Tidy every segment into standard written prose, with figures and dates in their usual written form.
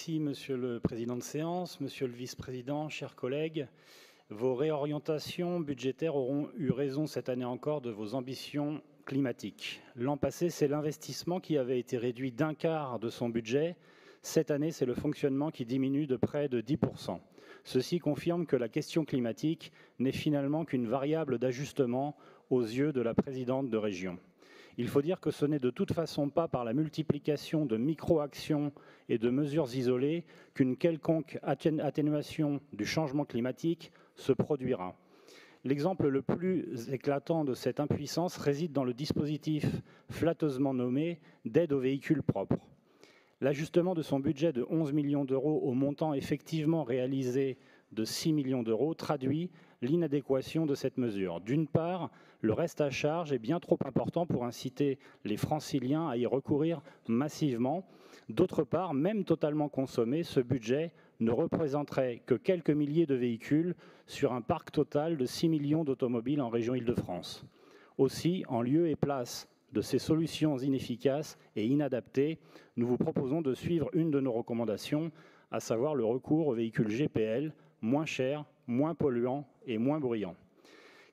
Merci, Monsieur le Président de séance, Monsieur le Vice-président, chers collègues. Vos réorientations budgétaires auront eu raison cette année encore de vos ambitions climatiques. L'an passé, c'est l'investissement qui avait été réduit d'un quart de son budget. Cette année, c'est le fonctionnement qui diminue de près de 10%. Ceci confirme que la question climatique n'est finalement qu'une variable d'ajustement aux yeux de la présidente de région. Il faut dire que ce n'est de toute façon pas par la multiplication de micro-actions et de mesures isolées qu'une quelconque atténuation du changement climatique se produira. L'exemple le plus éclatant de cette impuissance réside dans le dispositif flatteusement nommé d'aide aux véhicules propres. L'ajustement de son budget de 11 millions d'euros au montant effectivement réalisé de 6 millions d'euros traduit l'inadéquation de cette mesure. D'une part, le reste à charge est bien trop important pour inciter les franciliens à y recourir massivement. D'autre part, même totalement consommé, ce budget ne représenterait que quelques milliers de véhicules sur un parc total de 6 millions d'automobiles en région Île-de-France. Aussi, en lieu et place de ces solutions inefficaces et inadaptées, nous vous proposons de suivre une de nos recommandations, à savoir le recours aux véhicules GPL, moins chers, moins polluants et moins bruyants.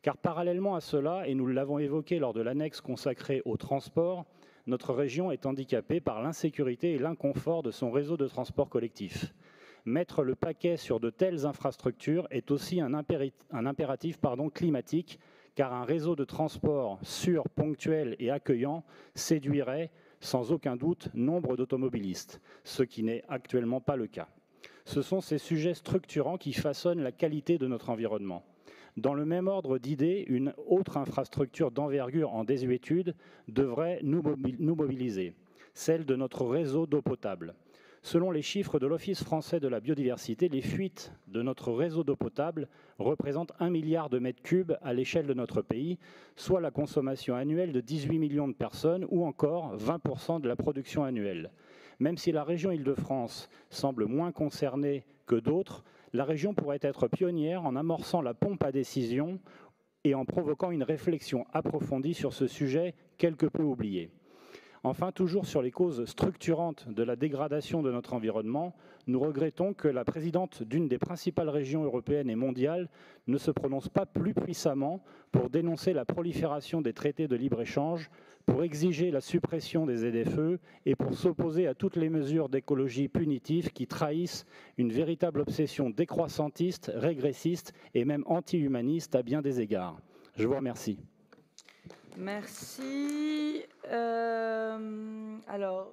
Car parallèlement à cela, et nous l'avons évoqué lors de l'annexe consacrée au transport, notre région est handicapée par l'insécurité et l'inconfort de son réseau de transport collectif. Mettre le paquet sur de telles infrastructures est aussi un impératif climatique, car un réseau de transport sûr, ponctuel et accueillant séduirait sans aucun doute nombre d'automobilistes, ce qui n'est actuellement pas le cas. Ce sont ces sujets structurants qui façonnent la qualité de notre environnement. Dans le même ordre d'idées, une autre infrastructure d'envergure en désuétude devrait nous mobiliser, celle de notre réseau d'eau potable. Selon les chiffres de l'Office français de la biodiversité, les fuites de notre réseau d'eau potable représentent 1 milliard de mètres cubes à l'échelle de notre pays, soit la consommation annuelle de 18 millions de personnes ou encore 20% de la production annuelle. Même si la région Île-de-France semble moins concernée que d'autres, la région pourrait être pionnière en amorçant la pompe à décision et en provoquant une réflexion approfondie sur ce sujet quelque peu oublié. Enfin, toujours sur les causes structurantes de la dégradation de notre environnement, nous regrettons que la présidente d'une des principales régions européennes et mondiales ne se prononce pas plus puissamment pour dénoncer la prolifération des traités de libre-échange, pour exiger la suppression des ZFE et pour s'opposer à toutes les mesures d'écologie punitives qui trahissent une véritable obsession décroissantiste, régressiste et même anti-humaniste à bien des égards. Je vous remercie. Merci. Alors,